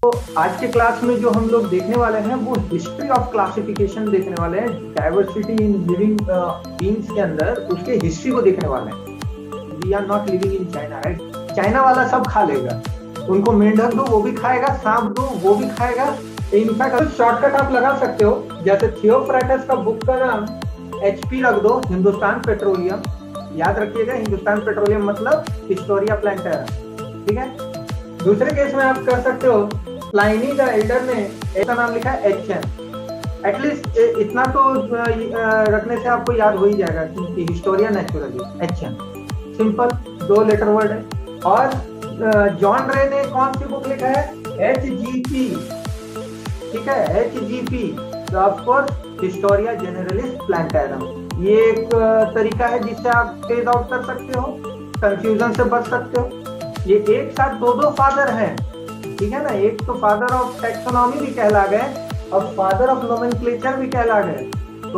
आज के क्लास में जो हम लोग देखने वाले हैं वो हिस्ट्री ऑफ क्लासिफिकेशन देखने वाले हैं। डाइवर्सिटी इन लिविंग बीइंग्स के अंदर उसके हिस्ट्री को देखने वाले हैं। We are not living in China, right? China वाला सब खा लेगा, उनको मेंढक दो वो भी खाएगा, सांप दो वो भी खाएगा। इनफैक्ट शॉर्टकट आप लगा सकते हो, जैसे थियोफ्राइटस का बुक का नाम HP रख दो, हिंदुस्तान पेट्रोलियम। याद रखिएगा, हिंदुस्तान पेट्रोलियम मतलब हिस्टोरिया प्लांटेरा, ठीक है। दूसरे केस में आप कर सकते हो, प्लाइनी द एल्डर ने ऐसा नाम लिखा है HN। एटलीस्ट इतना तो रखने से आपको याद हो ही जाएगा कि Historia Naturalis HN, simple 2 letter word है। और जॉन रे ने कौन सी बुक लिखा है? HGP, ठीक है, HGP, of course Historia Generalis Plantarum. ये एक तरीका है जिससे आप फेज आउट कर सकते हो, कंफ्यूजन से बच सकते हो। ये एक साथ दो फादर हैं, ठीक है ना। एक तो फादर ऑफ टैक्सोनॉमी भी कहला गए और फादर ऑफ नोमेनक्लेचर भी कहला गए।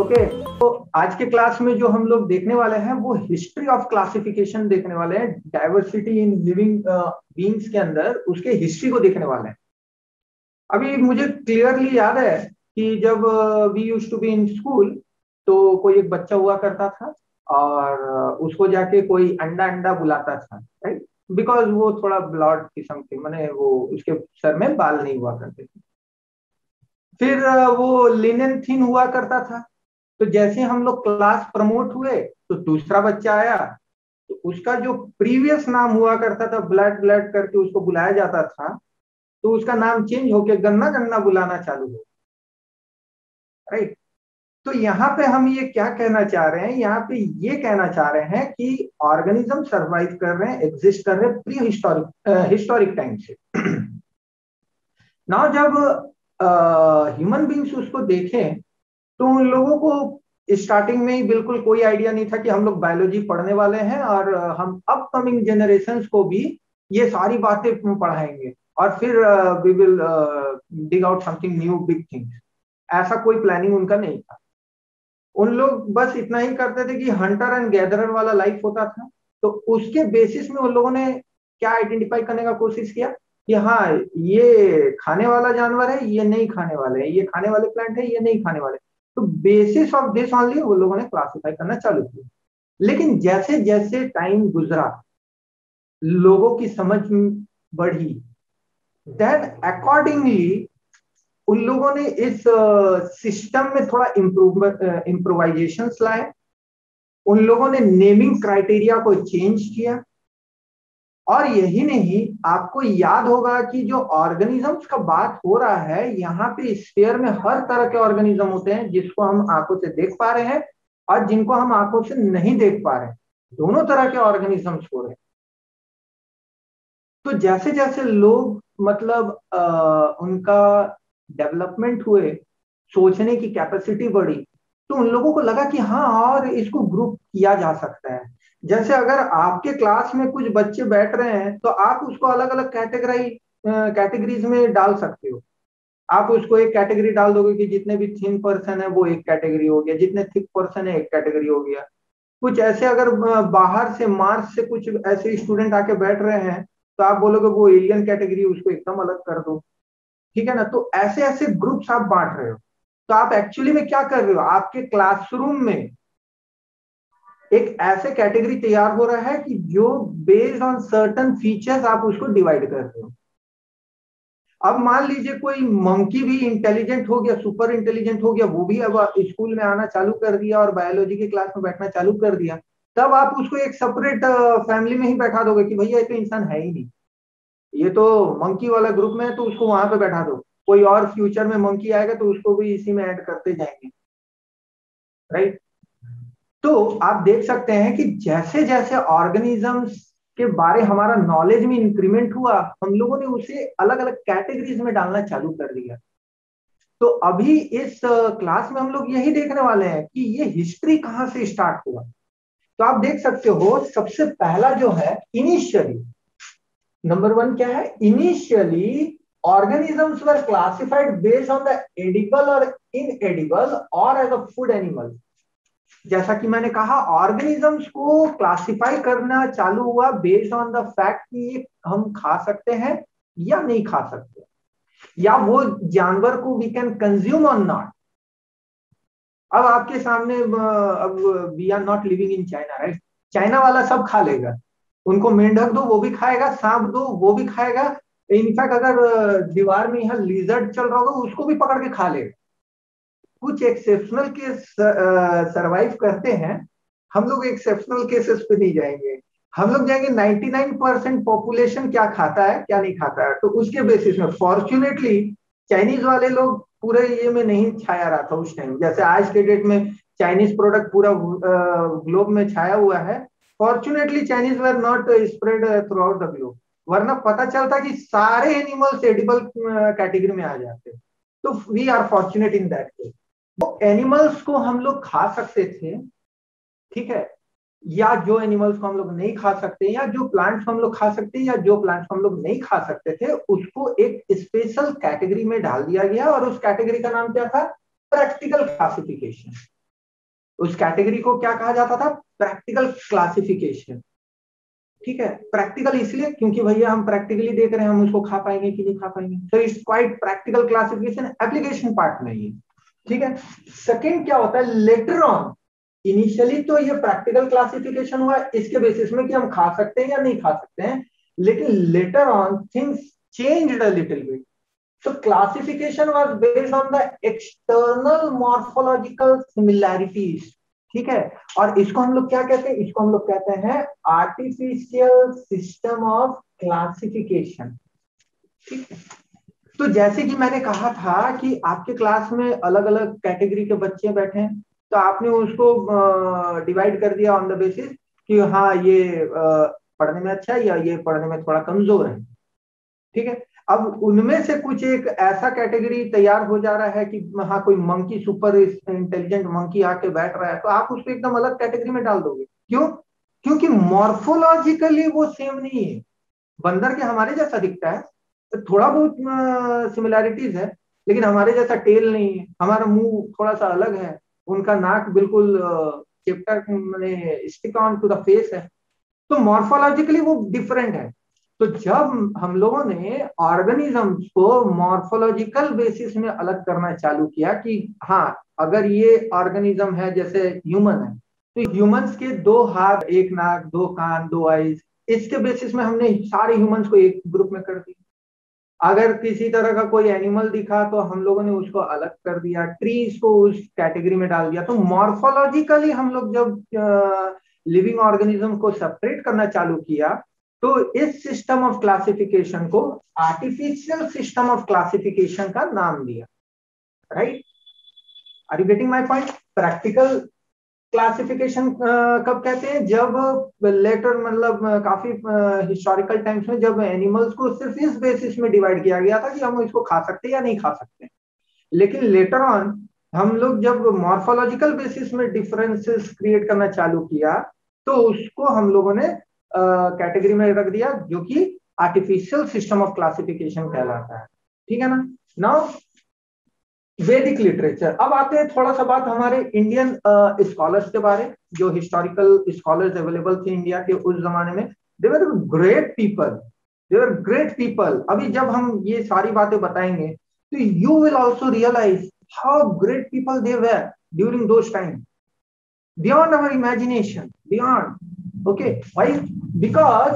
ओके, तो आज के क्लास में जो हम लोग देखने वाले हैं वो हिस्ट्री ऑफ क्लासिफिकेशन देखने वाले हैं। डाइवर्सिटी इन लिविंग बीइंग्स के अंदर उसके हिस्ट्री को देखने वाले हैं। अभी मुझे क्लियरली याद है कि जब we used to be in school, तो कोई एक बच्चा हुआ करता था और उसको जाके कोई अंडा अंडा बुलाता था, राइट? बिकॉज वो थोड़ा ब्लॉड किस्म के, माने वो उसके सर में बाल नहीं हुआ करते थे। फिर वो लिनन थिन हुआ करता था। तो जैसे हम लोग क्लास प्रमोट हुए तो दूसरा बच्चा आया, तो उसका जो प्रीवियस नाम हुआ करता था ब्लड ब्लड करके उसको बुलाया जाता था, तो उसका नाम चेंज होके गन्ना गन्ना बुलाना चालू हो, राइट? तो यहाँ पे हम ये क्या कहना चाह रहे हैं? यहाँ पे ये कहना चाह रहे हैं कि ऑर्गेनिज्म सरवाइव कर रहे हैं, एग्जिस्ट कर रहे हैं प्री हिस्टोरिक टाइम से। नाउ जब ह्यूमन बींग्स उसको देखें तो उन लोगों को स्टार्टिंग में ही बिल्कुल कोई आइडिया नहीं था कि हम लोग बायोलॉजी पढ़ने वाले हैं और हम अपकमिंग जनरेशंस को भी ये सारी बातें पढ़ाएंगे और फिर we will dig out something new big things. ऐसा कोई प्लानिंग उनका नहीं था। उन लोग बस इतना ही करते थे कि हंटर एंड गैदरर वाला लाइफ होता था। तो उसके बेसिस में उन लोगों ने क्या आइडेंटिफाई करने का कोशिश किया कि हाँ, ये खाने वाला जानवर है, ये नहीं खाने वाले हैं, ये खाने वाले प्लांट है, ये नहीं खाने वाले। तो बेसिस ऑफ दिस ऑनली वो लोगों ने क्लासिफाई करना चालू किया। लेकिन जैसे जैसे टाइम गुजरा, लोगों की समझ बढ़ी, देन अकॉर्डिंगली उन लोगों ने इस सिस्टम में थोड़ा इम्प्रोवाइजेशन लाए। उन लोगों ने नेमिंग क्राइटेरिया को चेंज किया। और यही नहीं, आपको याद होगा कि जो ऑर्गेनिजम्स का बात हो रहा है, यहाँ पे स्फीयर में हर तरह के ऑर्गेनिज्म होते हैं, जिसको हम आंखों से देख पा रहे हैं और जिनको हम आंखों से नहीं देख पा रहे हैं। दोनों तरह के ऑर्गेनिजम्स हो रहे हैं। तो जैसे जैसे लोग मतलब उनका डेवलपमेंट हुए, सोचने की कैपेसिटी बढ़ी, तो उन लोगों को लगा कि हाँ, और इसको ग्रुप किया जा सकता है। जैसे अगर आपके क्लास में कुछ बच्चे बैठ रहे हैं तो आप उसको अलग अलग कैटेगरीज में डाल सकते हो। आप उसको एक कैटेगरी डाल दोगे कि जितने भी थिन पर्सन है वो एक कैटेगरी हो गया, जितने थिक पर्सन है एक कैटेगरी हो गया। कुछ ऐसे अगर बाहर से मार्स से कुछ ऐसे स्टूडेंट आके बैठ रहे हैं तो आप बोलोगे वो एलियन कैटेगरी, उसको एकदम अलग कर दो, ठीक है ना। तो ऐसे ऐसे ग्रुप्स आप बांट रहे हो। तो आप एक्चुअली में क्या कर रहे हो? आपके क्लासरूम में एक ऐसे कैटेगरी तैयार हो रहा है कि जो बेस्ड ऑन सर्टन फीचर्स आप उसको डिवाइड कर रहे हो। अब मान लीजिए कोई मंकी भी इंटेलिजेंट हो गया, सुपर इंटेलिजेंट हो गया, वो भी अब स्कूल में आना चालू कर दिया और बायोलॉजी की क्लास में बैठना चालू कर दिया। तब आप उसको एक सेपरेट फैमिली में ही बैठा दोगे कि भैया ये तो इंसान है ही नहीं, ये तो मंकी वाला ग्रुप में है, तो उसको वहां पे बैठा दो। कोई और फ्यूचर में मंकी आएगा तो उसको भी इसी में ऐड करते जाएंगे, राइट? तो आप देख सकते हैं कि जैसे जैसे ऑर्गेनिजम्स के बारे हमारा नॉलेज में इंक्रीमेंट हुआ, हम लोगों ने उसे अलग अलग कैटेगरीज में डालना चालू कर दिया। तो अभी इस क्लास में हम लोग यही देखने वाले हैं कि ये हिस्ट्री कहां से स्टार्ट हुआ। तो आप देख सकते हो, सबसे पहला जो है इनिशियली, नंबर 1 क्या है? Initially organisms were classified based on the edible or inedible or as a food animal। जैसा कि मैंने कहा, ऑर्गेनिजम्स को क्लासिफाई करना चालू हुआ बेस्ड ऑन द फैक्ट कि हम खा सकते हैं या नहीं खा सकते। या वो जानवर को वी कैन कंज्यूम और नॉट। अब आपके सामने अब we are not living in China, right? China वाला सब खा लेगा, उनको मेंढक दो वो भी खाएगा, सांप दो वो भी खाएगा, इनफैक्ट अगर दीवार में यहाँ लिजर्ड चल रहा होगा उसको भी पकड़ के खा लेगा। कुछ एक्सेप्शनल केस सरवाइव करते हैं, हम लोग एक्सेप्शनल केसेस पे नहीं जाएंगे, हम लोग जाएंगे 99% पॉपुलेशन क्या खाता है क्या नहीं खाता है। तो उसके बेसिस में फॉर्चुनेटली चाइनीज वाले लोग पूरे ये में नहीं छाया रहा था उस टाइम, जैसे आज के डेट में चाइनीज प्रोडक्ट पूरा ग्लोब में छाया हुआ है। Fortunately Chinese were not spread through out the globe, वरना पता चलता कि सारे एनिमल्स एडिबल कैटेगरी में आ जाते। तो we are fortunate in that case. वो एनिमल्स को हम लोग खा सकते थे, ठीक है, या जो एनिमल्स को हम लोग नहीं खा सकते, या जो प्लांट्स को हम लोग खा सकते हैं, या जो प्लांट्स को हम लोग नहीं खा सकते थे, उसको एक स्पेशल कैटेगरी में डाल दिया गया। और उस कैटेगरी का नाम क्या था? Practical classification. उस कैटेगरी को क्या कहा जाता था? Practical classification. ठीक है, प्रैक्टिकल इसलिए क्योंकि भैया हम प्रैक्टिकली देख रहे हैं, हम उसको खा पाएंगे कि नहीं खा पाएंगे। तो it's quite practical classification, application part नहीं है। ठीक है, सेकेंड क्या होता है? लेटर ऑन, इनिशियली तो ये प्रैक्टिकल क्लासिफिकेशन हुआ इसके बेसिस में कि हम खा सकते हैं या नहीं खा सकते हैं, लेकिन later on things changed a little bit. So classification was based on the external morphological similarities, ठीक है। और इसको हम लोग क्या कहते हैं? इसको हम लोग कहते हैं आर्टिफिशियल सिस्टम ऑफ क्लासिफिकेशन। ठीक है, तो जैसे कि मैंने कहा था कि आपके क्लास में अलग अलग कैटेगरी के बच्चे बैठे हैं, तो आपने उसको डिवाइड कर दिया ऑन द बेसिस कि हाँ ये पढ़ने में अच्छा है या ये पढ़ने में थोड़ा कमजोर है। ठीक है, अब उनमें से कुछ एक ऐसा कैटेगरी तैयार हो जा रहा है कि हाँ कोई मंकी सुपर इंटेलिजेंट मंकी आके बैठ रहा है, तो आप उसको एकदम अलग कैटेगरी में डाल दोगे। क्यों? क्योंकि मॉर्फोलॉजिकली वो सेम नहीं है। बंदर के हमारे जैसा दिखता है, तो थोड़ा बहुत सिमिलैरिटीज है, लेकिन हमारे जैसा टेल नहीं है, हमारा मुंह थोड़ा सा अलग है, उनका नाक बिल्कुल चैप्टर मैंने stick on to the face है। तो मॉर्फोलॉजिकली वो डिफरेंट है। तो जब हम लोगों ने ऑर्गेनिजम्स को मॉर्फोलॉजिकल बेसिस में अलग करना चालू किया कि हाँ अगर ये ऑर्गेनिज्म है जैसे ह्यूमन है, तो ह्यूमंस के 2 हाथ, 1 नाक, 2 कान, 2 आईज, इसके बेसिस में हमने सारे ह्यूमंस को एक ग्रुप में कर दिया। अगर किसी तरह का कोई एनिमल दिखा तो हम लोगों ने उसको अलग कर दिया, ट्रीज को उस कैटेगरी में डाल दिया। तो मॉर्फोलॉजिकली हम लोग जब लिविंग ऑर्गेनिज्म को सेपरेट करना चालू किया, तो इस सिस्टम ऑफ क्लासिफिकेशन को आर्टिफिशियल सिस्टम ऑफ क्लासिफिकेशन का नाम दिया। Right, are you getting my point? Practical classification कब कहते हैं? जब लेटर मतलब काफी हिस्टोरिकल टाइम्स में जब एनिमल्स को सिर्फ इस बेसिस में डिवाइड किया गया था कि हम इसको खा सकते हैं या नहीं खा सकते। लेकिन लेटर ऑन हम लोग जब मॉर्फोलॉजिकल बेसिस में डिफरेंसेस क्रिएट करना चालू किया, तो उसको हम लोगों ने कैटेगरी में रख दिया, जो कि आर्टिफिशियल सिस्टम ऑफ क्लासिफिकेशन कहलाता है। ठीक है ना? नाउ वैदिक लिटरेचर। अब आते हैं थोड़ा सा बात हमारे इंडियन स्कॉलर्स के बारे, जो हिस्टोरिकल स्कॉलर्स अवेलेबल थे इंडिया के उस जमाने में। They were great people, they were great people. अभी जब हम ये सारी बातें बताएंगे तो you will also realize how great people they were during those time, beyond our imagination, beyond. Okay, why? Because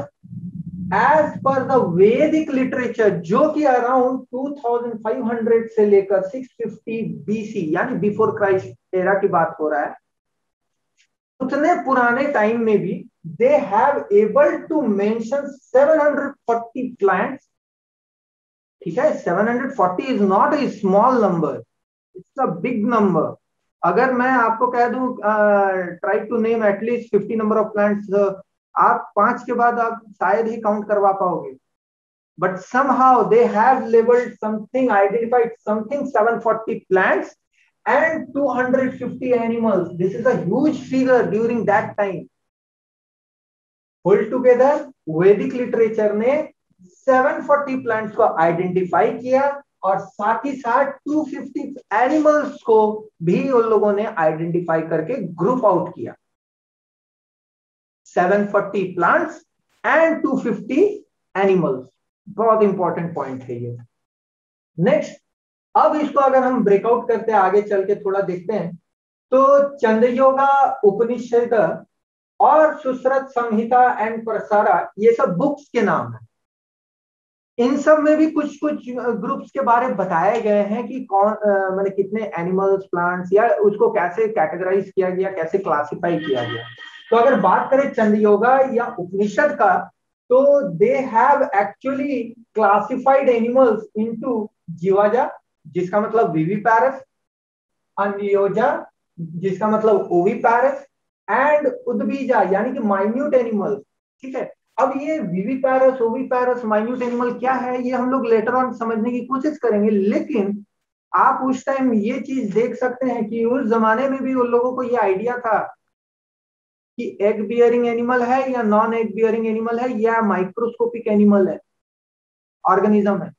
as per the Vedic literature, जो कि अराउंड 2500 से लेकर 650 बीसी यानी बिफोर क्राइस्ट एरा की बात हो रहा है, उतने पुराने टाइम में भी they have able to mention 740 plants. ठीक है, 740 is not a small number, it's a big number. अगर मैं आपको कह दूं try to name at least 50 number of plants, आप 5 के बाद आप शायद ही काउंट करवा पाओगे। But somehow they have labeled something, identified something, 740 plants and 250 animals. This is a huge figure during that time. Altogether, Vedic literature ने 740 plants को identify किया और साथ ही साथ 250 एनिमल्स को भी उन लोगों ने आइडेंटिफाई करके ग्रुप आउट किया। 740 प्लांट्स एंड 250 एनिमल्स, बहुत इंपॉर्टेंट पॉइंट है ये। नेक्स्ट, अब इसको अगर हम ब्रेकआउट करते हैं, आगे चल के थोड़ा देखते हैं, तो चंद्रयोगा उपनिषद और सुश्रुत संहिता एंड प्रसारा, ये सब बुक्स के नाम है। इन सब में भी कुछ कुछ ग्रुप्स के बारे में बताए गए हैं कि कौन मतलब कितने एनिमल्स, प्लांट्स, या उसको कैसे कैटेगराइज किया गया, कैसे क्लासिफाई किया गया। तो अगर बात करें चंद्रयोगा या उपनिषद का, तो they have actually classified animals into jivaja, जिसका मतलब विविपैरस, अन्योजा, जिसका मतलब ओविपैरस, एंड उद्बीजा, यानी कि माइन्यूट एनिमल्स। ठीक है, अब ये विविपैरस, ओविपैरस, माइन्यूट एनिमल क्या है, ये हम लोग लेटर ऑन समझने की कोशिश करेंगे। लेकिन आप उस टाइम ये चीज देख सकते हैं कि उस जमाने में भी उन लोगों को ये आइडिया था कि एग बियरिंग एनिमल है या नॉन एग बियरिंग एनिमल है या माइक्रोस्कोपिक एनिमल है, ऑर्गेनिज्म है।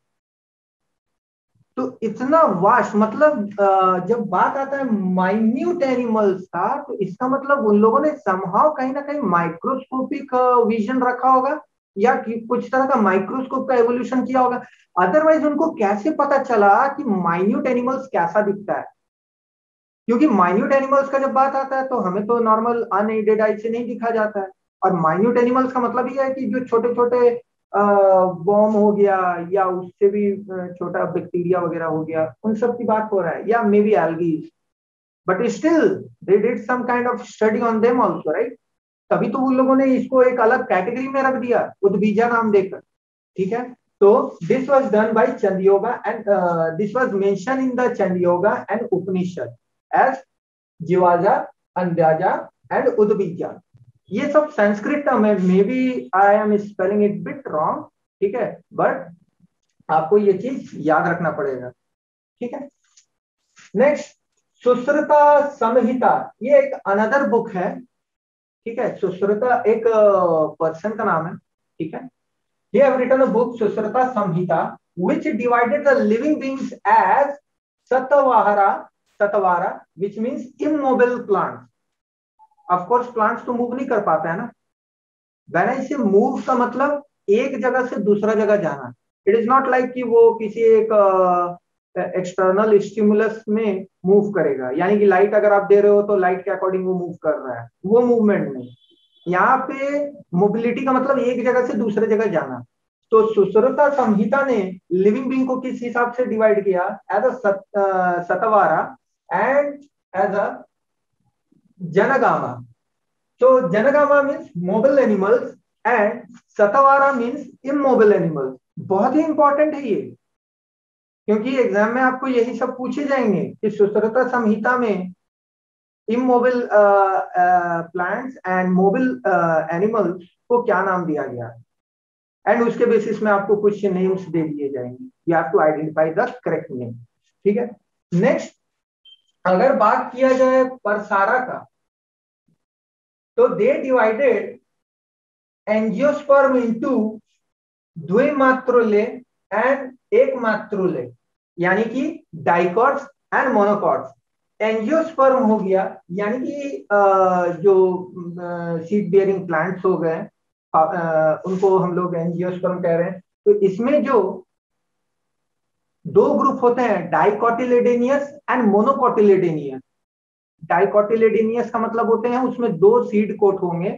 तो इतना वास्ट, मतलब जब बात आता है माइन्यूट एनिमल्स का, तो इसका मतलब उन लोगों ने समहाउ कहीं ना कहीं माइक्रोस्कोपिक विजन रखा होगा, या कि कुछ तरह का माइक्रोस्कोप का एवोल्यूशन किया होगा। अदरवाइज उनको कैसे पता चला कि माइन्यूट एनिमल्स कैसा दिखता है? क्योंकि माइन्यूट एनिमल्स का जब बात आता है तो हमें तो नॉर्मल अनएडेड आई से नहीं दिखा जाता है। और माइन्यूट एनिमल्स का मतलब ये है कि जो छोटे छोटे बॉम हो गया, या उससे भी छोटा बैक्टीरिया वगैरह हो गया, उन सब की बात हो रहा है, या maybe algae. But still they did some kind of study on them also, right? तभी तो उन लोगों ने इसको एक अलग कैटेगरी में रख दिया, उद्बीजा नाम देकर। ठीक है, तो this was done by Chandogya and this was mention in the Chandogya and Upanishad as jivaja, andyaja and udbhija. ये सब संस्कृत टर्म है, may be I am spelling it bit wrong, ठीक है, बट आपको ये चीज याद रखना पड़ेगा। ठीक है, नेक्स्ट, सुश्रुता संहिता, ये एक अनदर बुक है। ठीक है, सुश्रुता एक पर्सन का नाम है। ठीक है, he have written a book Susrata Samhita which divided the living beings as satavara, which means immobile plants. Of course plants तो मूव नहीं कर पाता है ना। When I say move का मतलब एक जगह से दूसरा जगह जाना। इट इज नॉट लाइक कि वो किसी एक एक्सटर्नल स्टिमुलस में मूव करेगा, यानी कि लाइट अगर आप दे रहे हो तो लाइट के अकॉर्डिंग वो मूव कर रहा है, वो मूवमेंट नहीं। यहाँ पे मोबिलिटी का मतलब एक जगह से दूसरे जगह जाना। तो सुश्रुता संहिता ने लिविंग बीइंग को किस हिसाब से डिवाइड किया? As a satvara and as a Janagama. So Janagama means mobile animals and Satavara means immobile animals. बहुत ही इंपॉर्टेंट है ये, क्योंकि एग्जाम में आपको यही सब पूछे जाएंगे कि सुश्रुता संहिता में immobile plants and mobile animals को क्या नाम दिया गया, एंड उसके बेसिस में आपको कुछ नेम्स दे दिए जाएंगे। You have to identify the correct name. ठीक है, नेक्स्ट, अगर बात किया जाए परसारा का, तो दे डिवाइडेड एंजियोस्पर्म इनटू द्विमात्रुले एंड एक मात्रुले, यानी कि डाइकॉट्स एंड मोनोकॉट्स। एंजियोस्पर्म हो गया यानी कि जो सीड बियरिंग प्लांट्स हो गए, उनको हम लोग एंजियोस्पर्म कह रहे हैं। तो इसमें जो दो ग्रुप होते हैं, डाइकोटिलेडेनियस एंड मोनोकोटिलेडेनियस। डाइकोटिलेडेनियस का मतलब होते हैं उसमें दो सीड कोट होंगे,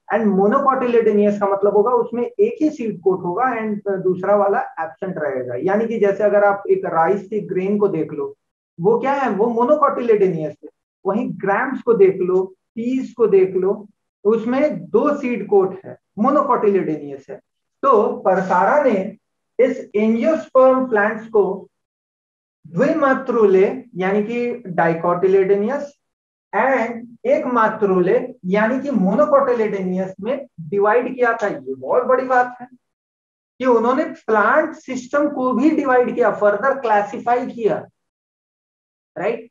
एंड मोनोकोटिलेडेनियस का मतलब होगा उसमें एक ही सीड कोट होगा एंड दूसरा वाला एब्सेंट रहेगा। यानी कि जैसे अगर आप एक राइस की ग्रेन को देख लो, वो क्या है, वो मोनोकोटिलेडेनियस है। वहीं ग्राम्स को देख लो, पीस को देख लो, उसमें दो सीड कोट है, मोनोकोटिलेडेनियस है। तो परसारा ने इस एंजियोस्पर्म प्लांट्स को द्विमात्रुले यानी कि डाइकोटिलेडेनियस एंड एक मात्रुले यानी कि मोनोकोटिलेडेनियस में डिवाइड किया था। ये बहुत बड़ी बात है कि उन्होंने प्लांट सिस्टम को भी डिवाइड किया, फर्दर क्लासिफाई किया, right.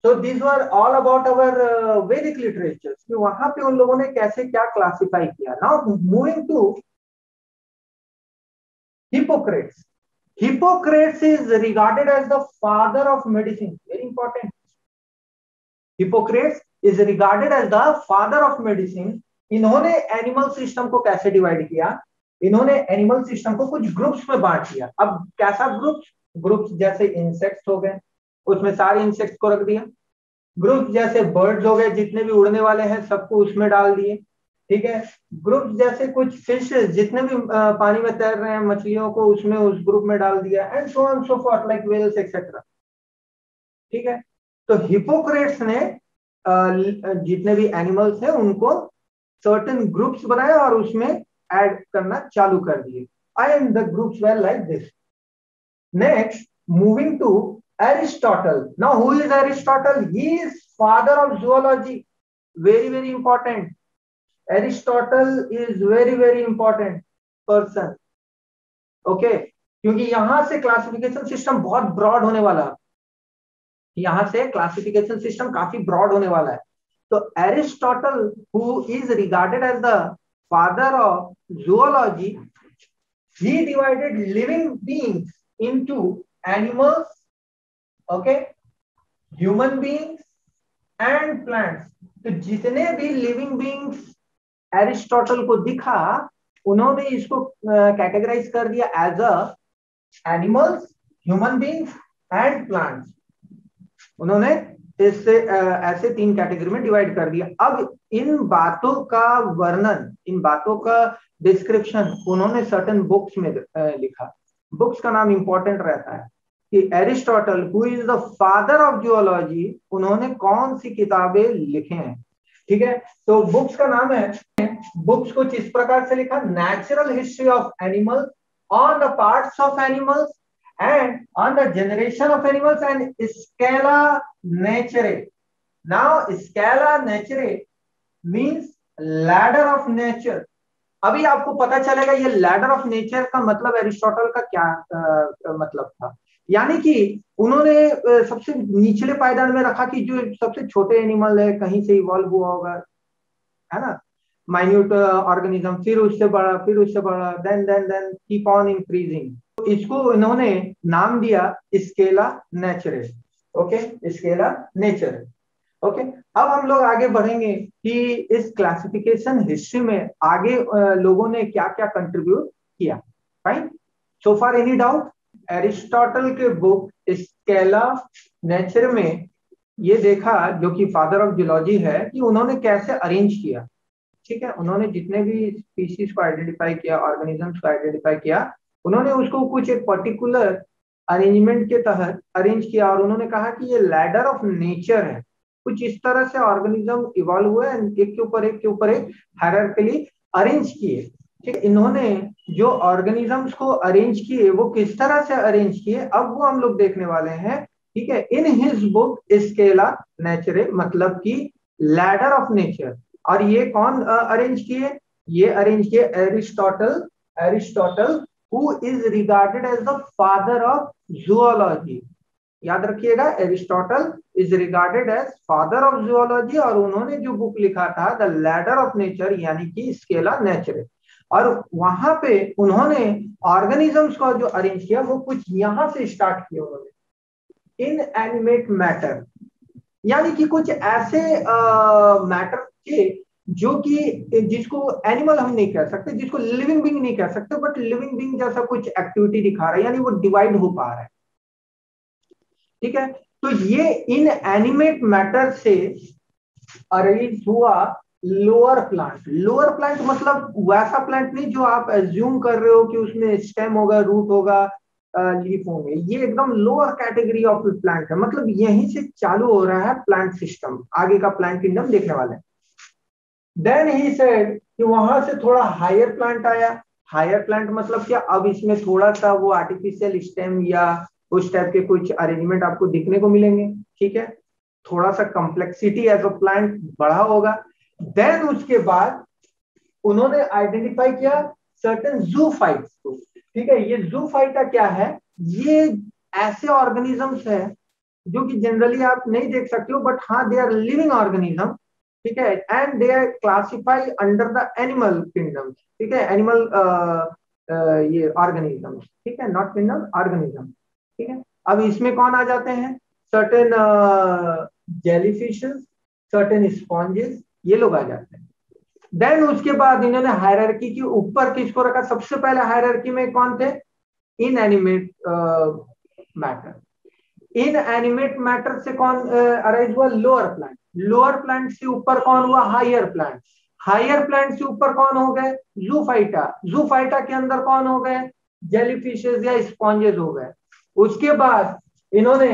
So this were all about our वैदिक लिटरेचर, कि वहां पे उन लोगों ने कैसे क्या क्लासिफाई किया। Now moving to Hippocrates. Hippocrates is regarded as the father of medicine. Very important. Hippocrates is regarded as the father of medicine. इन्होंने एनिमल सिस्टम को कैसे डिवाइड किया? इन्होंने एनिमल सिस्टम को कुछ ग्रुप्स में बांट दिया। अब कैसा ग्रुप्स? ग्रुप्स जैसे इंसेक्ट्स हो गए, उसमें सारे इंसेक्ट्स को रख दिया। ग्रुप्स जैसे बर्ड्स हो गए, जितने भी उड़ने वाले हैं सबको उसमें डाल दिए, ठीक है। ग्रुप्स जैसे कुछ फिशेस, जितने भी पानी में तैर रहे हैं मछलियों को उसमें उस ग्रुप में डाल दिया, and so on so forth, like whales etcetera, ठीक है। तो हिपोक्रेट्स ने जितने भी एनिमल्स हैं उनको सर्टेन ग्रुप्स बनाए और उसमें ऐड करना चालू कर दिए, and the groups were like this. Next, moving to Aristotle. Now, who is Aristotle? He is father of zoology. Very, very important. Aristotle is very, very important person. Okay? क्योंकि यहां से क्लासिफिकेशन सिस्टम बहुत broad होने वाला है, यहां से classification system काफी ब्रॉड होने वाला है। तो Aristotle, who is regarded as the father of zoology, he divided living beings into animals, okay, human beings and plants. तो जितने भी लिविंग बीइंग्स एरिस्टोटल को दिखा, उन्होंने इसको कैटेगराइज कर दिया as a animals, human beings and plants. उन्होंने इससे ऐसे 3 कैटेगरी में डिवाइड कर दिया। अब इन बातों का वर्णन, इन बातों का डिस्क्रिप्शन उन्होंने सर्टेन बुक्स में लिखा। बुक्स का नाम इंपॉर्टेंट रहता है कि Aristotle, who is the father of geology, उन्होंने कौन सी किताबें लिखे हैं, ठीक है। तो बुक्स का नाम है, बुक्स कुछ इस प्रकार से लिखा, natural history of animals, on the parts of animals and on the generation of animals, and Scala Naturae. Now Scala Naturae means ladder of nature. अभी आपको पता चलेगा ये लैडर ऑफ नेचर का मतलब एरिस्टोटल का क्या मतलब था। यानी कि उन्होंने सबसे निचले पायदान में रखा कि जो सबसे छोटे एनिमल है कहीं से इवॉल्व हुआ होगा, है ना, माइन्यूट ऑर्गेनिज्म, फिर उससे बड़ा, फिर उससे बड़ा, देन कीप ऑन इंक्रीजिंग। तो इसको इन्होंने नाम दिया स्केला नेचुरे। Okay, Scala नेचुरे। ओके, अब हम लोग आगे बढ़ेंगे कि इस क्लासिफिकेशन हिस्ट्री में आगे लोगों ने क्या क्या कंट्रीब्यूट किया। फाइन, सो फार एनी डाउट? एरिस्टोटल के बुक स्केला नेचर में ये देखा, जो कि फादर ऑफ जियोलॉजी है, कि उन्होंने कैसे अरेंज किया, ठीक है। उन्होंने जितने भी स्पीशीज को आइडेंटिफाई किया, ऑर्गेनिजम्स को आइडेंटिफाई किया, उन्होंने उसको कुछ एक पर्टिकुलर अरेंजमेंट के तहत अरेंज किया, और उन्होंने कहा कि ये लैडर ऑफ नेचर है। कुछ इस तरह से ऑर्गेनिज्म इवॉल्व हुए, एक के ऊपर एक के ऊपर एक हायरार्किकली अरेंज किए, ठीक है। इन्होंने जो ऑर्गेनिजम्स को अरेंज किए वो किस तरह से अरेंज किए, अब वो हम लोग देखने वाले हैं, ठीक है। इन हिज बुक स्केला नेचुरे, मतलब कि लैडर ऑफ नेचर। और ये कौन अरेंज किए? ये अरेंज किए Aristotle. Aristotle who is regarded as the father of zoology. याद रखिएगा, Aristotle is regarded as father of zoology, और उन्होंने जो बुक लिखा था द लैडर ऑफ नेचर, यानी कि स्केला नेचुरे। और वहां पे उन्होंने ऑर्गेनिजम्स को जो अरेंज किया वो कुछ यहां से स्टार्ट किया उन्होंने, इन एनिमेट मैटर, यानी कि कुछ ऐसे मैटर के जो कि जिसको एनिमल हम नहीं कह सकते, जिसको लिविंग बीइंग नहीं कह सकते, बट लिविंग बीइंग जैसा कुछ एक्टिविटी दिखा रहा है, यानी वो डिवाइड हो पा रहा है, ठीक है। तो ये इन एनिमेट मैटर से अरेंज हुआ लोअर प्लांट। लोअर प्लांट मतलब वैसा प्लांट नहीं जो आप एज्यूम कर रहे हो कि उसमें स्टेम होगा, रूट होगा, लीफ होंगे। ये एकदम लोअर कैटेगरी ऑफ प्लांट है, मतलब यहीं से चालू हो रहा है प्लांट सिस्टम। आगे का प्लांट किंगडम देखने वाले हैं। देन ही सेड कि वहां से थोड़ा हायर प्लांट आया। हायर प्लांट मतलब क्या? अब इसमें थोड़ा सा वो आर्टिफिशियल स्टेम या उस टाइप के कुछ अरेंजमेंट आपको दिखने को मिलेंगे, ठीक है। थोड़ा सा कॉम्प्लेक्सिटी एज अ प्लांट बढ़ा होगा। देन उसके बाद उन्होंने आइडेंटिफाई किया सर्टेन ज़ूफाइट्स को, ठीक है। ये ज़ूफाइटा क्या है? ये ऐसे ऑर्गेनिजम्स है जो कि जनरली आप नहीं देख सकते हो, बट हाँ, दे आर लिविंग ऑर्गेनिज्म, ठीक है, and they are classified under the animal kingdom, ठीक है। एनिमल ये ऑर्गेनिज्म, ठीक है, नॉट किंगडम, ऑर्गेनिज्म, ठीक है। अब इसमें कौन आ जाते हैं? सर्टेन जेलीफिशेस, सर्टेन स्पॉन्जेस, ये लोग आ जाते हैं। देन उसके बाद इन्होंने हायरार्की के ऊपर किसको रखा? सबसे पहले हायरार्की में कौन थे? Inanimate matter. इनएनिमेट मैटर से कौन अराइज हुआ? Lower plant. लोअर प्लांट से ऊपर कौन हुआ? Higher plant. हायर प्लांट से ऊपर कौन हो गए? जूफाइटा। जूफाइटा के अंदर कौन हो गए? जेलीफिशेस या स्पॉन्जेस हो गए। उसके बाद इन्होंने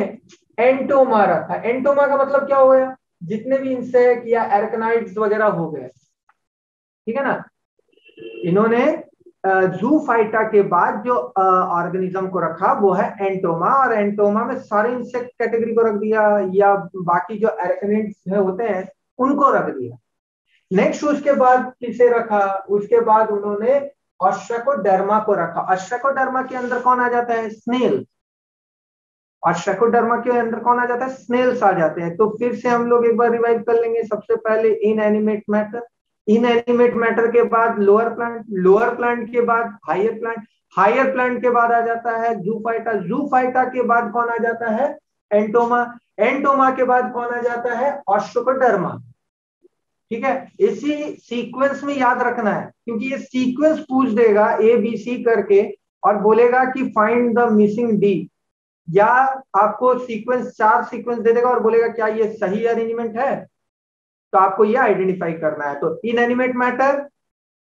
एंटोमा रखा। एंटोमा का मतलब क्या हो गया? जितने भी इंसेक्ट या एर्कनाइड्स वगैरह हो गए, ठीक है ना। इन्होंने जूफाइटा के बाद जो ऑर्गेनिज्म को रखा वो है एंटोमा, और एंटोमा में सारे इंसेक्ट कैटेगरी को रख दिया, या बाकी जो एर्कनाइड्स होते हैं उनको रख दिया। नेक्स्ट उसके बाद किसे रखा? उसके बाद उन्होंने ऑस्ट्राकोडर्मा को रखा। ऑस्ट्राकोडर्मा के अंदर कौन आ जाता है? स्नेल। ऑस्ट्राकोडर्मा के अंदर कौन आ जाता है? स्नेल्स आ जाते हैं। तो फिर से हम लोग एक बार रिवाइव कर लेंगे। सबसे पहले इनएनिमेट मैटर, इनएनिमेट मैटर के बाद लोअर प्लांट, लोअर प्लांट के बाद हायर प्लांट, हायर प्लांट के बाद आ जाता है जूफाइटा, जूफाइटा के बाद कौन आ जाता है? एंटोमा, एंटोमा के बाद कौन आ जाता है? ऑस्ट्राकोडर्मा। ठीक है, इसी सीक्वेंस में याद रखना है, क्योंकि ये सीक्वेंस पूछ देगा ए बी सी करके और बोलेगा कि फाइंड द मिसिंग डी, या आपको सीक्वेंस 4 सीक्वेंस दे देगा और बोलेगा क्या ये सही अरेंजमेंट है, तो आपको ये आइडेंटिफाई करना है। तो इनएनिमेट मैटर,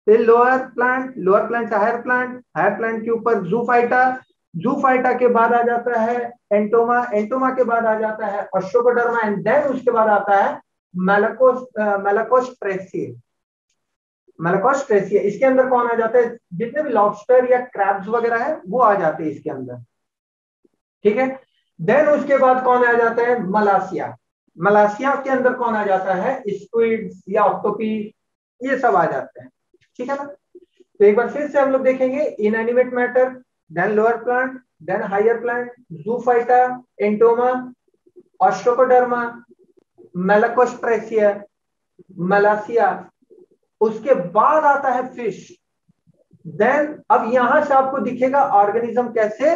फिर लोअर प्लांट, लोअर प्लांट से हायर प्लांट, हायर प्लांट के ऊपर जूफाइटा, जूफाइटा के बाद आ जाता है एंटोमा, एंटोमा के बाद आ जाता है ऑस्ट्राकोडर्मा, एंड देन उसके बाद आता है मेलाकोस्ट्रेसिया। मेलाकोस्ट्रेसिया इसके अंदर कौन आ जाता है? जितने भी लॉबस्टर या क्रैब्स वगैरह है वो आ जाते हैं इसके अंदर, ठीक है। देन उसके बाद कौन आ जाता है? मलासिया। मलासिया के अंदर कौन आ जाता है? स्क्विड्स या ऑक्टोपी, ये सब आ जाते हैं, ठीक है ना। तो एक बार फिर से हम लोग देखेंगे, inanimate matter, then lower plant, then higher plant, zoophyta, entoma, ostracoderma, malacostraca, malacia, उसके बाद आता है फिश। देन अब यहां से आपको दिखेगा ऑर्गेनिज्म कैसे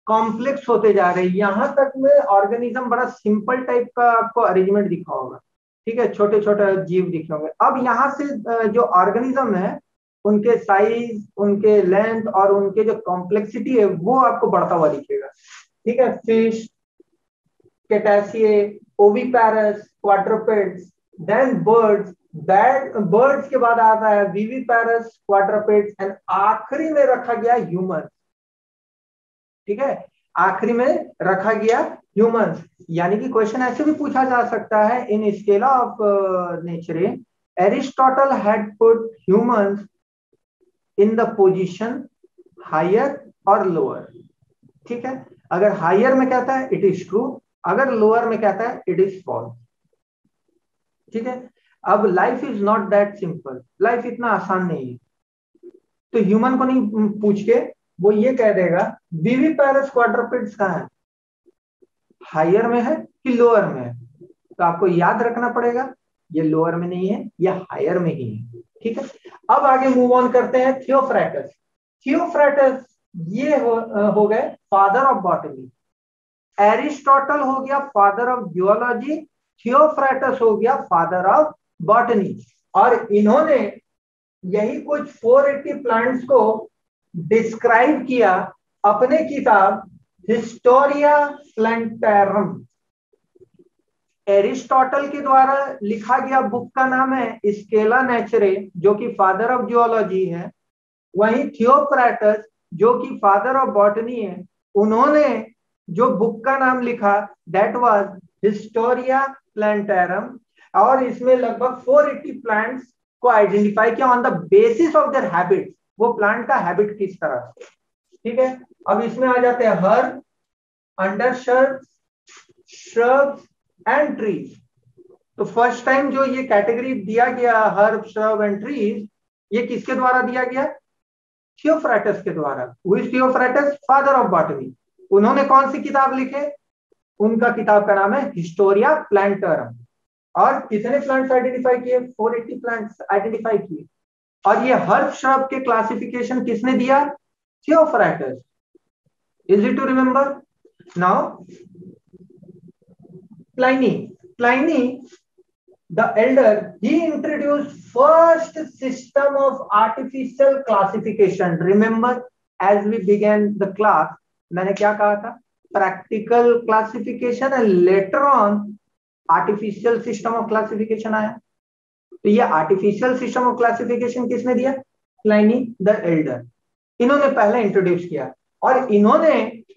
कॉम्प्लेक्स होते जा रहे हैं। यहां तक में ऑर्गेनिज्म बड़ा सिंपल टाइप का आपको अरेंजमेंट दिखा होगा, ठीक है, छोटे छोटे जीव दिखे होंगे। अब यहाँ से जो ऑर्गेनिज्म है उनके साइज, उनके लेंथ और उनके जो कॉम्प्लेक्सिटी है वो आपको बढ़ता हुआ दिखेगा, ठीक है। फिश, कैटासिए, ओविपैरस, क्वाड्रुपेड्स, देन बर्ड्स, बर्ड्स के बाद आता है विविपैरस, क्वाड्रुपेड्स, एंड आखिरी में रखा गया ह्यूमन, ठीक है, आखिरी में रखा गया ह्यूमंस। यानी कि क्वेश्चन ऐसे भी पूछा जा सकता है, in scala of nature Aristotle had put humans in the position higher और लोअर, ठीक है। अगर हायर में कहता है इट इज ट्रू, अगर लोअर में कहता है इट इज फॉल्स, ठीक है। अब life is not that simple, life इतना आसान नहीं है। तो ह्यूमन को नहीं पूछ के वो ये कह देगा विविपैरस क्वाड्रुपेड्स कहाँ है, हायर में है कि लोअर में है। तो आपको याद रखना पड़ेगा ये लोअर में नहीं है, ये हायर में ही है, ठीक है। अब आगे मूव ऑन करते हैं थियोफ्रास्टस। थियोफ्रास्टस ये हो गए फादर ऑफ बॉटनी। एरिस्टोटल हो गया फादर ऑफ जियोलॉजी, थियोफ्रास्टस हो गया फादर ऑफ बॉटनी। और इन्होंने यही कुछ 480 प्लांट्स को डिस्क्राइब किया अपने किताब हिस्टोरिया प्लांटेरम। एरिस्टोटल के द्वारा लिखा गया बुक का नाम है स्केला नेचरे, जो कि फादर ऑफ जियोलॉजी है। वहीं थियोफ्रास्टस जो कि फादर ऑफ बॉटनी है, उन्होंने जो बुक का नाम लिखा दैट वाज हिस्टोरिया प्लांटेरम, और इसमें लगभग 480 प्लांट्स को आइडेंटिफाई किया on the basis of their habits, वो प्लांट का हैबिट किस तरह से, ठीक है। अब इसमें आ जाते हैं हर्ब, अंडरशर्ब, श्रब्स एंड ट्रीज। तो फर्स्ट टाइम जो ये कैटेगरी दिया गया हर्ब, श्रब एंड ट्रीज, ये किसके द्वारा दिया गया? थियोफ्रास्टस के द्वारा। Who is Theophrastus? Father of botany. उन्होंने कौन सी किताब लिखे? उनका किताब का नाम है हिस्टोरिया प्लांटेरम। और कितने प्लांट्स आइडेंटिफाई किए? 480 प्लांट्स आइडेंटिफाई किए। और ये हर्ब श्रब के क्लासिफिकेशन किसने दिया? Theophrastus. Easy to remember? Now Pliny the elder, he introduced first system of artificial classification. Remember as we began the class, मैंने क्या कहा था? Practical classification and later on artificial system of classification आया। तो ये artificial system of classification किसने दिया? प्लाइनी the Elder. इन्होंने पहले इंट्रोड्यूस किया और इन्होंने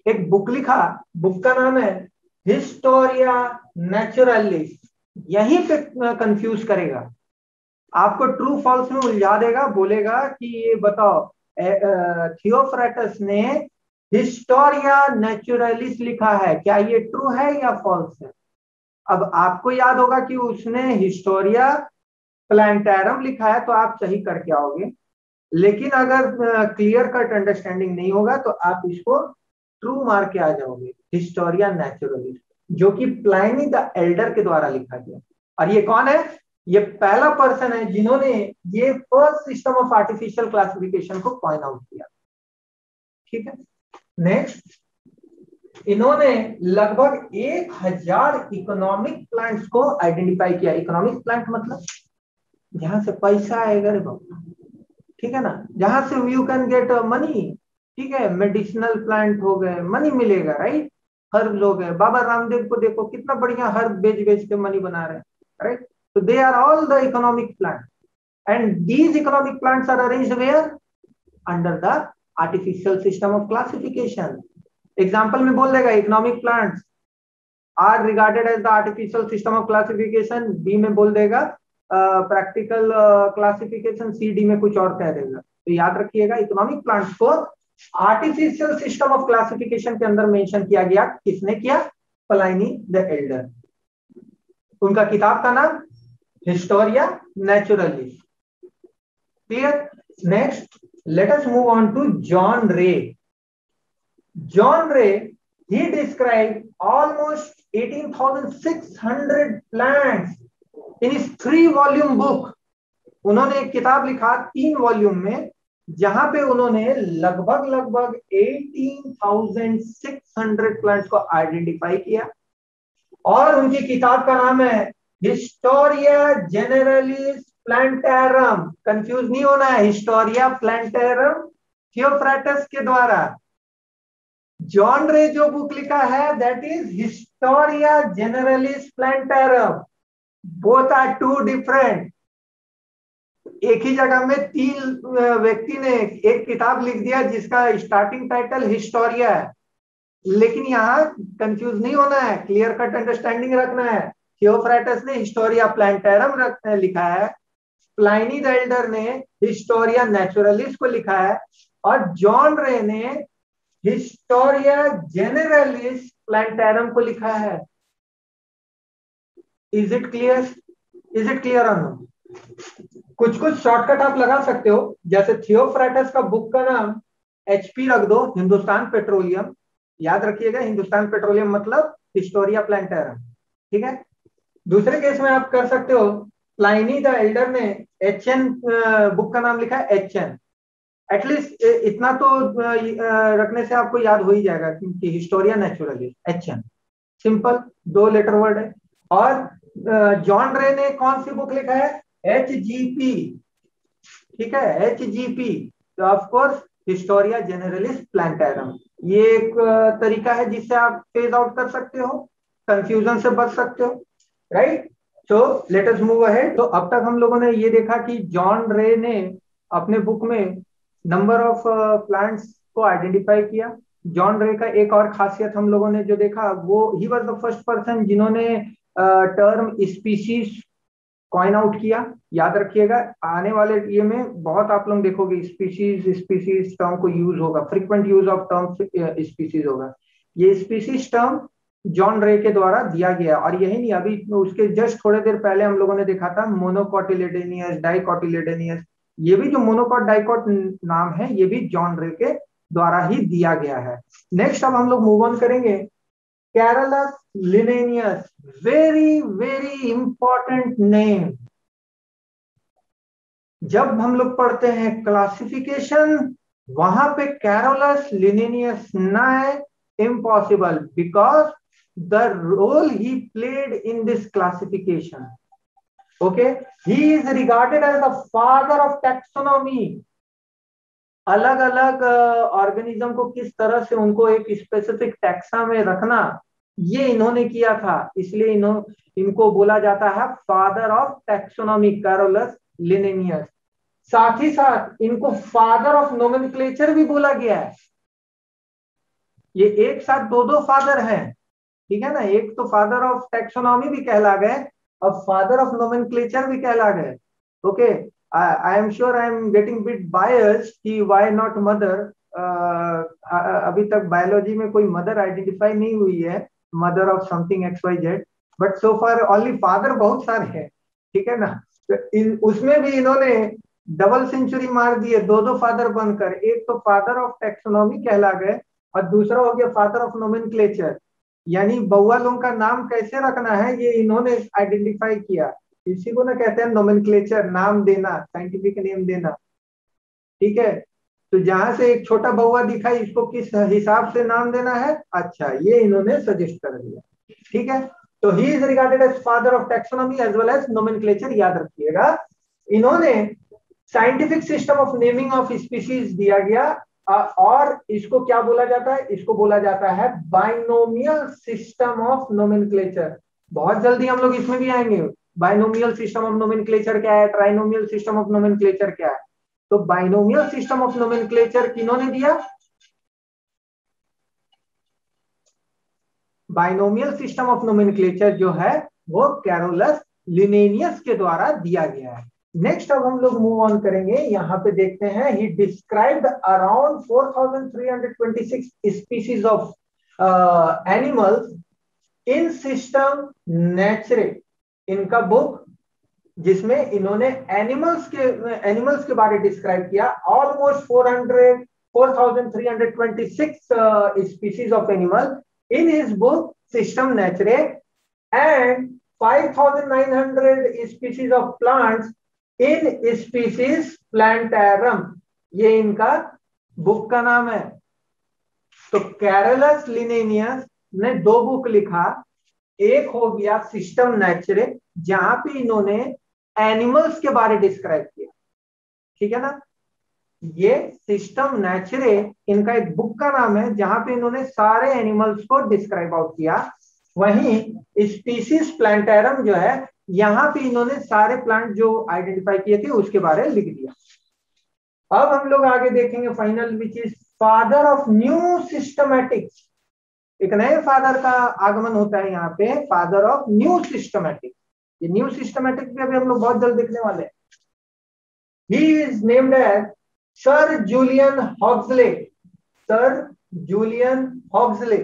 एक बुक लिखा, बुक का नाम है हिस्टोरिया नेचुरलिस। यहीं पे कंफ्यूज करेगा आपको, ट्रू फॉल्स में उलझा देगा, बोलेगा कि ये बताओ थियोफ्रेटस ने हिस्टोरिया नेचुरलिस लिखा है, क्या ये ट्रू है या फॉल्स है? अब आपको याद होगा कि उसने हिस्टोरिया प्लांटैरम लिखा है तो आप सही करके आओगे, लेकिन अगर क्लियर कट अंडरस्टैंडिंग नहीं होगा तो आप इसको ट्रू मार के आ जाओगे। हिस्टोरिया नेचुरलिस जो कि प्लाइनी द एल्डर के द्वारा लिखा गया। और ये कौन है? ये पहला पर्सन है जिन्होंने ये first system of artificial classification को पॉइंट आउट किया। ठीक है, नेक्स्ट, इन्होंने लगभग 1000 इकोनॉमिक प्लांट्स को आइडेंटिफाई किया। इकोनॉमिक प्लांट मतलब जहां से पैसा आएगा रे बाबा, ठीक है ना, जहां से यू कैन गेट मनी। ठीक है, मेडिसिनल प्लांट हो गए, मनी मिलेगा, राइट। हर्ब लोग है, बाबा रामदेव को देखो कितना बढ़िया हर्ब बेच बेच के मनी बना रहे हैं, right. So they are all the economic plants, and these economic plants are arranged where? Under the artificial system of classification. Example में बोल देगा economic plants are regarded as the artificial system of classification. B में बोल देगा practical classification. C D में कुछ और कह देगा। तो याद रखिएगा economic plants को artificial system of classification के अंदर मेंशन किया गया। किसने किया? प्लाइनी द एल्डर। उनका किताब का नाम Historia Naturalis. Clear? Next, let us move on to John Ray. John Ray, he described almost 18,600 plants in his 3-volume book. उन्होंने एक किताब लिखा 3 वॉल्यूम में, जहां पे उन्होंने लगभग 18,600 प्लांट्स को आइडेंटिफाई किया। और उनकी किताब का नाम है हिस्टोरिया जेनेरलिस प्लांटैरम। कंफ्यूज नहीं होना है, हिस्टोरिया प्लांटैरम थियोफ्रेटस के द्वारा। जॉन रे जो बुक लिखा है that is Historia Generalis Plantarum. Both are two different. एक ही जगह में 3 व्यक्ति ने एक किताब लिख दिया जिसका स्टार्टिंग टाइटल हिस्टोरिया है, लेकिन यहाँ कंफ्यूज नहीं होना है, क्लियर कट अंडरस्टैंडिंग रखना है। थियोफ्रेटस ने हिस्टोरिया प्लांटैरम लिखा है, प्लाइनी द एल्डर ने हिस्टोरिया नेचुरलिस को लिखा है, और जॉन रे ने हिस्टोरिया जेनेरलिस प्लांटैरम को लिखा है। Is it clear? Is it clear और नो? कुछ शॉर्टकट आप लगा सकते हो, जैसे थियोफ्रेटस का बुक का नाम HP रख दो, हिंदुस्तान पेट्रोलियम। याद रखिएगा, हिंदुस्तान पेट्रोलियम मतलब हिस्टोरिया प्लांटैरम। ठीक है। दूसरे केस में आप कर सकते हो, प्लाइनी द एल्डर ने HN बुक का नाम लिखा है HN। एटलीस्ट इतना तो रखने से आपको याद हो ही जाएगा कि Historia Naturalis HN, simple 2 letter word है। और जॉन रे ने कौन सी बुक लिखा है? HGP। ठीक है, HGP, तो ऑफ कोर्स हिस्टोरिया जेनेरलिस प्लांटैरम। ये एक तरीका है जिससे आप फेज आउट कर सकते हो, कंफ्यूजन से बच सकते हो, right. So let us move ahead. तो अब तक हम लोगों ने ये देखा कि जॉन रे ने अपने बुक में नंबर ऑफ प्लांट्स को आइडेंटिफाई किया। जॉन रे का एक और खासियत हम लोगों ने जो देखा, वो he was the first person जिन्होंने टर्म स्पीशीज कॉइन आउट किया। याद रखिएगा, आने वाले ये में बहुत आप लोग देखोगे स्पीशीज टर्म को यूज होगा, frequent use of term species होगा। ये स्पीशीज टर्म जॉन रे के द्वारा दिया गया। और यही नहीं, अभी उसके जस्ट थोड़े देर पहले हम लोगों ने देखा था मोनोकॉटिलेडोनियस, डाइकॉटिलेडोनियस। ये भी जो मोनोकॉट डाइकॉट नाम है, ये भी जॉन रे के द्वारा ही दिया गया है। नेक्स्ट अब हम लोग मूव ऑन करेंगे, कैरोलस लिनेनियस, वेरी इंपॉर्टेंट नेम। जब हम लोग पढ़ते हैं क्लासिफिकेशन, वहां पे कैरोलस लिनेनियस ना है, impossible, because the role he played in this classification, okay, he is regarded as the father of taxonomy. अलग अलग ऑर्गेनिज्म को किस तरह से उनको एक स्पेसिफिक टैक्सा में रखना, ये इन्होंने किया था। इसलिए इनको बोला जाता है फादर ऑफ टैक्सोनॉमी, कैरोलस लिनेनियस। साथ ही साथ इनको फादर ऑफ नोमेनक्लेचर भी बोला गया है। ये एक साथ दो दो फादर हैं, ठीक है ना। एक तो फादर ऑफ टैक्सोनॉमी भी कहला गए और फादर ऑफ नोमेनक्लेचर भी कहला गए। Okay, I am sure I am getting bit biased कि व्हाई नॉट मदर। अभी तक बायोलॉजी में कोई मदर आइडेंटिफाई नहीं हुई है, mother of something X Y Z, but so far only father बहुत सारे हैं, ठीक है ना। तो उसमें भी इन्होंने डबल सेंचुरी मार दिए, दो दो फादर बनकर। एक तो फादर ऑफ टैक्सोनॉमी कहला गए और दूसरा हो गया फादर ऑफ नोमेनक्लेचर, यानी बउआ लोगों का नाम कैसे रखना है ये इन्होंने आइडेंटिफाई किया। इसी को ना कहते हैं नोमेनक्लेचर, नाम देना, साइंटिफिक नेम देना, ठीक है। तो जहां से एक छोटा बउआ दिखाई, इसको किस हिसाब से नाम देना है, अच्छा ये इन्होंने सजेस्ट कर दिया, ठीक है। तो he is regarded as father of taxonomy as well as nomenclature, याद रखिएगा। इन्होंने scientific system of naming of species दिया गया, और इसको क्या बोला जाता है, इसको बोला जाता है बाइनोमियल सिस्टम ऑफ नोमेनक्लेचर। बहुत जल्दी हम लोग इसमें भी आएंगे, बाइनोमियल सिस्टम ऑफ नोमेनक्लेचर क्या है, ट्राइनोमियल सिस्टम ऑफ नोमेनक्लेचर क्या है। तो बाइनोमियल सिस्टम ऑफ नोमेनक्लेचर किन्होंने दिया, बाइनोमियल सिस्टम ऑफ नोमेनक्लेचर जो है वो कैरोलस लिनेनियस के द्वारा दिया गया है। नेक्स्ट अब हम लोग मूव ऑन करेंगे, यहाँ पे देखते हैं ही described around 4326 species of animals in system नेचरे। इनका बुक जिसमें इन्होंने एनिमल्स के बारे डिस्क्राइब किया, almost 4326 species of animal in his book System Naturae, and 5900 species of plants in species Plantarum। ये इनका बुक का नाम है। तो कैरोलस लिनेनियस ने दो बुक लिखा, एक हो गया सिस्टम नेचुरे जहां पे इन्होंने एनिमल्स के बारे डिस्क्राइब किया, ठीक है ना। ये सिस्टम नेचुरे इनका एक बुक का नाम है जहां पे इन्होंने सारे एनिमल्स को डिस्क्राइब आउट किया। वहीं स्पीसीज प्लांटेरम जो है, यहाँ पे इन्होंने सारे प्लांट जो आइडेंटिफाई किए थे उसके बारे में लिख दिया। अब हम लोग आगे देखेंगे final which is father of new systematics. एक नए फादर का आगमन होता है यहाँ पे, फादर ऑफ न्यू सिस्टमैटिक्स। ये न्यू सिस्टमैटिक्स भी अभी हम लोग बहुत जल्द देखने वाले हैं। He is named as sir Julian Huxley. Sir Julian Huxley.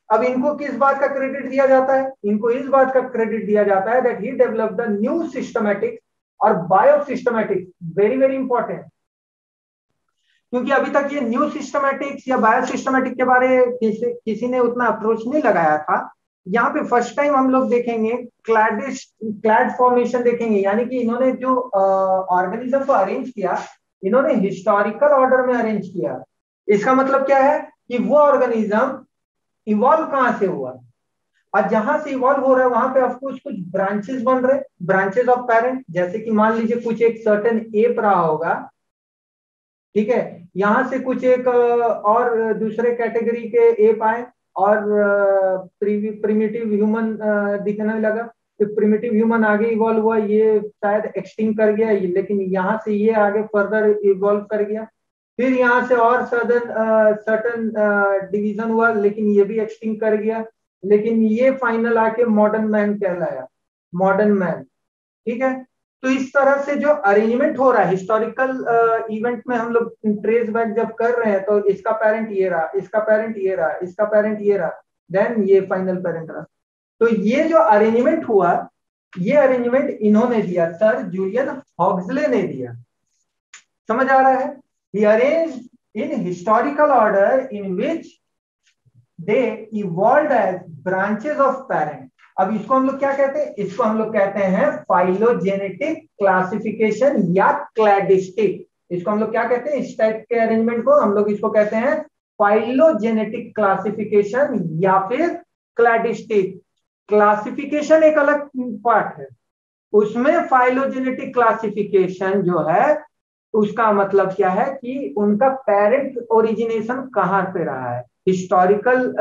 अब इनको किस बात का क्रेडिट दिया जाता है, इनको इस बात का क्रेडिट दिया जाता है that he developed the new systematics और बायोसिस्टमैटिक्स। वेरी वेरी इंपॉर्टेंट, क्योंकि अभी तक ये न्यू सिस्टमैटिक्स या बायोसिस्टमैटिक के बारे किसी ने उतना अप्रोच नहीं लगाया था। यहाँ पे फर्स्ट टाइम हम लोग देखेंगे क्लैड फॉर्मेशन देखेंगे, यानी कि इन्होंने जो ऑर्गेनिज्म को अरेंज किया, इन्होंने हिस्टोरिकल ऑर्डर में अरेंज किया। इसका मतलब क्या है कि वो ऑर्गेनिज्म इवॉल्व कहां से हुआ, और जहां से इवॉल्व हो रहा है वहां पे ऑफकोर्स कुछ ब्रांचेस बन रहे, ब्रांचेस ऑफ पेरेंट। जैसे कि मान लीजिए कुछ एक सर्टेन एप रहा होगा, ठीक है, यहां से कुछ एक और दूसरे कैटेगरी के एप आए और प्रिमिटिव ह्यूमन दिखने लगा। तो प्रिमिटिव ह्यूमन आगे इवॉल्व हुआ, ये शायद एक्सटिंक्ट कर गया, लेकिन यहाँ से ये आगे फर्दर इवॉल्व कर गया। फिर यहाँ से और सर्टन डिवीजन हुआ, लेकिन ये भी एक्सटिंक्ट कर गया, लेकिन ये फाइनल आके मॉडर्न मैन कहलाया, मॉडर्न मैन, ठीक है। तो इस तरह से जो अरेंजमेंट हो रहा है हिस्टोरिकल इवेंट में, हम लोग ट्रेस बैक जब कर रहे हैं तो इसका पेरेंट ये रहा, इसका पेरेंट ये रहा, इसका पेरेंट ये रहा, देन ये फाइनल पेरेंट रहा। तो ये जो अरेंजमेंट हुआ, ये अरेंजमेंट इन्होंने दिया, सर जूलियन हॉक्सले ने दिया। समझ आ रहा है? He arranged in historical order in which they evolved as branches of parent। अब इसको हम लोग क्या कहते हैं, इसको हम लोग कहते हैं फाइलोजेनेटिक क्लासिफिकेशन या क्लैडिस्टिक। इसको हम लोग क्या कहते हैं, इस टाइप के अरेंजमेंट को हम लोग इसको कहते हैं फाइलोजेनेटिक क्लासिफिकेशन या फिर क्लैडिस्टिक। क्लासिफिकेशन एक अलग पार्ट है, उसमें फाइलोजेनेटिक क्लासिफिकेशन जो है उसका मतलब क्या है कि उनका पेरेंट ओरिजिनेशन कहाँ से रहा है। हिस्टोरिकल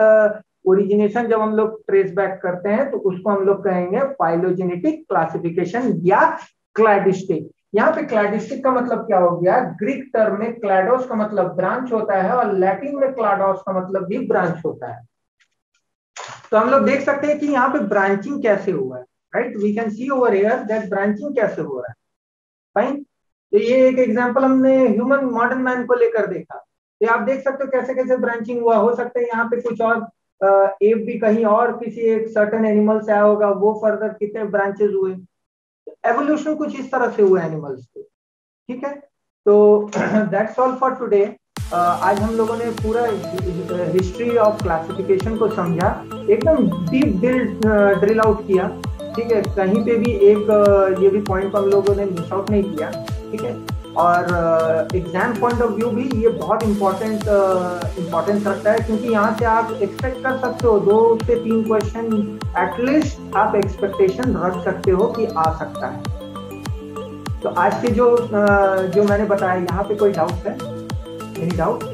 ओरिजिनेशन जब हम लोग ट्रेस बैक करते हैं तो उसको हम लोग कहेंगे फाइलोजेनेटिक क्लासिफिकेशन या क्लैडिस्टिक। यहाँ पे क्लैडिस्टिक का मतलब क्या हो गया, ग्रीक टर्म में क्लैडोस का मतलब ब्रांच होता है और लैटिन में क्लाडोस का मतलब भी ब्रांच होता है। तो हम लोग देख सकते हैं कि यहाँ पे ब्रांचिंग कैसे हुआ है, राइट। We can see over here that branching कैसे हो रहा है, फाइन। तो ये एक एग्जांपल हमने ह्यूमन मॉडर्न मैन को लेकर देखा। ये आप देख सकते हो कैसे कैसे ब्रांचिंग हुआ। हो सकता है यहाँ पे कुछ और एप भी कहीं और किसी एक सर्टेन एनिमल से आया होगा, वो फर्दर कितने ब्रांचेस हुए। एवोल्यूशन कुछ इस तरह से हुआ एनिमल्स के, ठीक है। तो दैट्स ऑल फॉर टुडे। आज हम लोगों ने पूरा हिस्ट्री ऑफ क्लासिफिकेशन को समझा, एकदम डीप ड्रिल आउट किया, ठीक है। कहीं पे भी एक ये भी पॉइंट हम लोगों ने मिस आउट नहीं किया, ठीक है। और एग्जाम पॉइंट ऑफ व्यू भी ये बहुत इम्पोर्टेंस रखता है, क्योंकि यहाँ से आप एक्सपेक्ट कर सकते हो 2 से 3 क्वेश्चन एटलीस्ट आप एक्सपेक्टेशन रख सकते हो कि आ सकता है। तो आज के जो मैंने बताया, यहाँ पे कोई डाउट है? Any doubt?